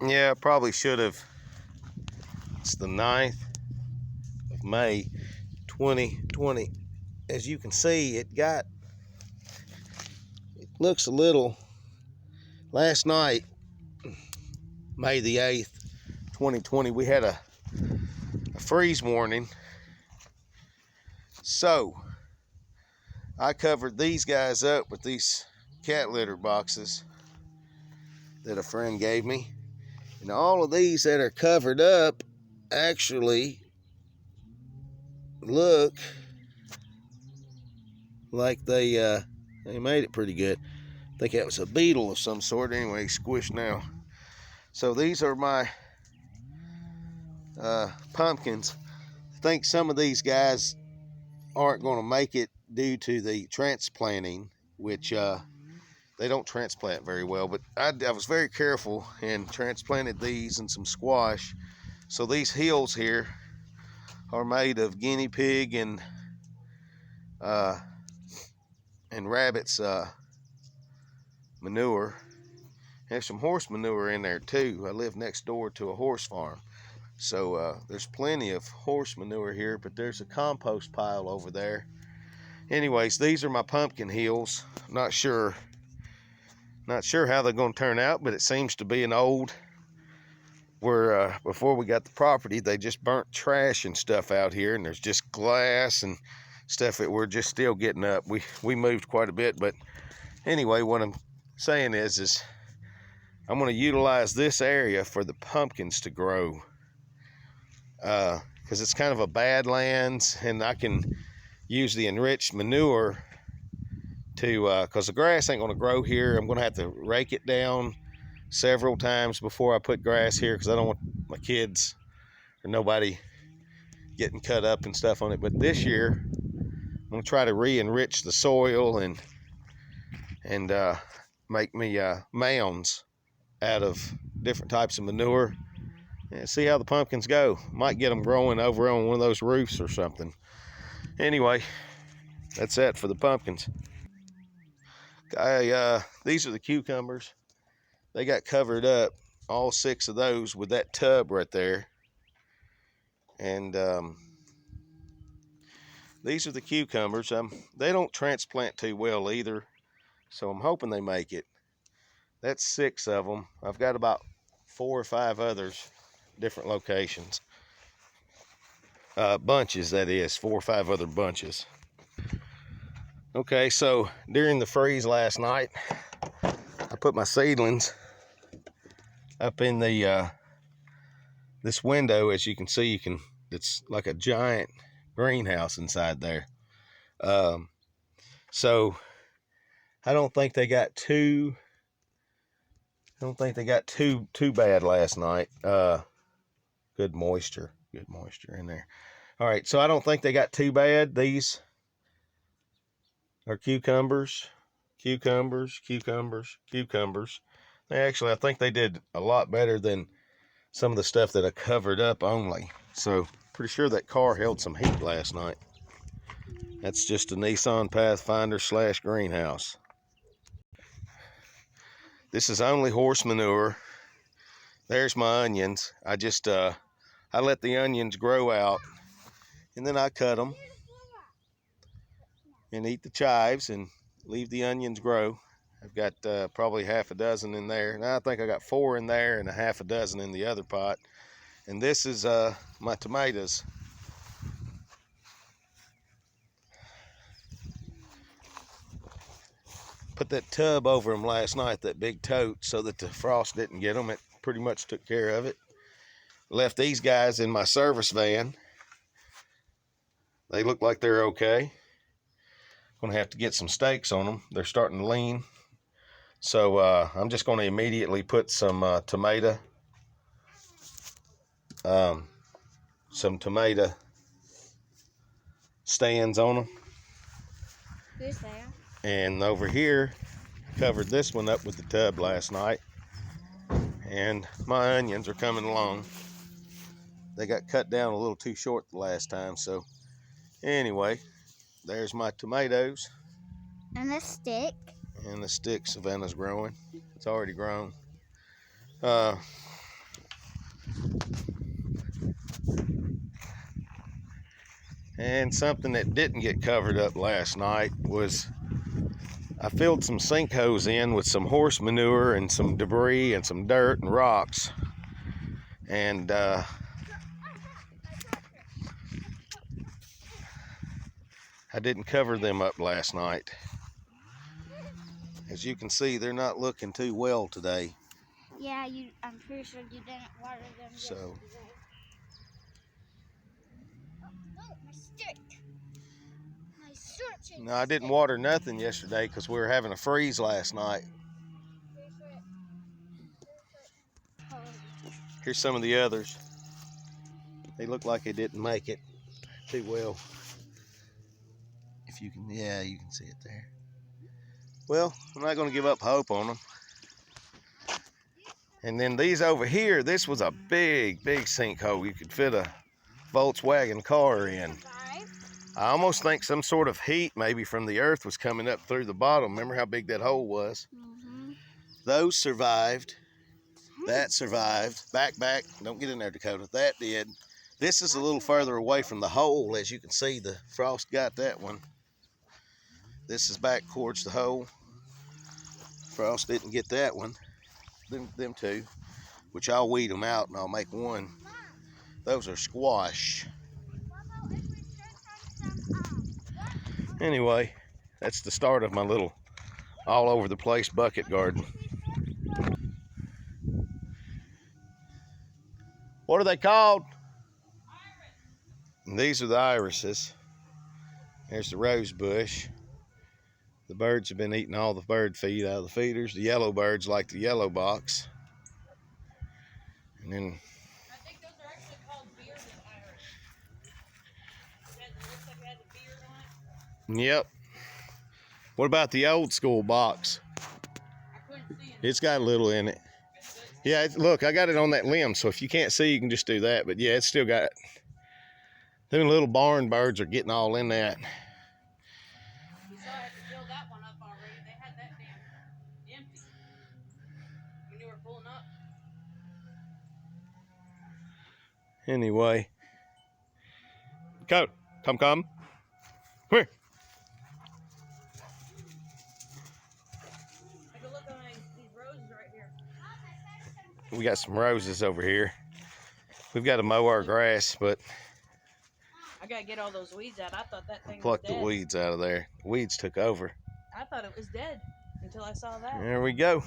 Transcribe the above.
Yeah, I probably should have. It's the 9th of May, 2020. As you can see, it looks a little. Last night, May the 8th, 2020, we had a freeze warning. So I covered these guys up with these cat litter boxes that a friend gave me. And all of these that are covered up actually look like they made it pretty good. I think that was a beetle of some sort. Anyway, squished now. So these are my pumpkins. I think some of these guys aren't going to make it due to the transplanting, which they don't transplant very well, but I was very careful and transplanted these and some squash. So these hills here are made of guinea pig and rabbits manure. There's some horse manure in there too. I live next door to a horse farm, so there's plenty of horse manure here, but there's a compost pile over there. Anyways, these are my pumpkin hills. Not sure how they're going to turn out, but it seems to be an old, where before we got the property, they just burnt trash and stuff out here, and there's just glass and stuff that we're just still getting up. We moved quite a bit, but anyway, what I'm saying is I'm going to utilize this area for the pumpkins to grow, because it's kind of a badlands, and I can use the enriched manure to, because the grass ain't going to grow here. I'm going to have to rake it down several times before I put grass here, because I don't want my kids or nobody getting cut up and stuff on it. But this year I'm going to try to re-enrich the soil and make me mounds out of different types of manure and see how the pumpkins go. Might get them growing over on one of those roofs or something. Anyway, that's it for the pumpkins. These are the cucumbers. They got covered up, all 6 of those, with that tub right there. And these are the cucumbers. They don't transplant too well either, so I'm hoping they make it. That's 6 of them. I've got about 4 or 5 others, different locations. Bunches, that is, 4 or 5 other bunches. Okay, so during the freeze last night, I put my seedlings up in the this window. As you can see, it's like a giant greenhouse inside there. So I don't think they got too bad last night. Good moisture in there. All right, so I don't think they got too bad. These are cucumbers. They actually, I think they did a lot better than some of the stuff that I covered up only. So pretty sure that car held some heat last night. That's just a Nissan Pathfinder / greenhouse. This is only horse manure. There's my onions. I just I let the onions grow out, and then I cut them and eat the chives and leave the onions grow. I've got probably half a dozen in there. Now I think I got 4 in there and a half a dozen in the other pot. And this is my tomatoes. Put that tub over them last night, that big tote, so that the frost didn't get them. It pretty much took care of it. Left these guys in my service van. They look like they're okay. Gonna have to get some stakes on them. They're starting to lean. So I'm just gonna immediately put some tomato stands on them. Who's there? And over here, covered this one up with the tub last night. And my onions are coming along. They got cut down a little too short the last time. So anyway, there's my tomatoes. And a stick. And the stick Savannah's growing. It's already grown. And something that didn't get covered up last night was I filled some sinkholes in with some horse manure and some debris and some dirt and rocks. And I didn't cover them up last night. As you can see, they're not looking too well today. Yeah, I'm pretty sure you didn't water them So, yesterday. Oh, my stick. My searching no, I didn't stick. water nothing yesterday because we were having a freeze last night. Here's some of the others. They look like they didn't make it too well. If you can, yeah, you can see it there. Well, I'm not going to give up hope on them. And then these over here, this was a big, big sinkhole. You could fit a Volkswagen car in. I almost think some sort of heat maybe from the earth was coming up through the bottom. Remember how big that hole was? Mm-hmm. Those survived. That survived. Back. Don't get in there, Dakota. That did. This is a little further away from the hole. As you can see, the frost got that one. This is back towards the hole. Frost didn't get that one. Them two, which I'll weed them out and I'll make one. Those are squash. Anyway, that's the start of my little all over the place bucket garden. What are they called? And these are the irises. There's the rose bush. The birds have been eating all the bird feed out of the feeders. The yellow birds like the yellow box. And then I think those are actually called bearded iris. It looks like it has a beard on it. yep. What about the old school box? I couldn't see it. It's got a little in it. Yeah, look, I got it on that limb, so if you can't see, you can just do that. But yeah, it's still got it. Them little barn birds are getting all in that. You saw I had to fill that one up already. They had that damn empty when you were pulling up. Anyway. Come. Come here. Take a look at these roses right here. We got some roses over here. We've got to mow our grass, but I gotta get all those weeds out. I thought that thing was pluck the dead. weeds out of there. Weeds took over. I thought it was dead until I saw that. There we go.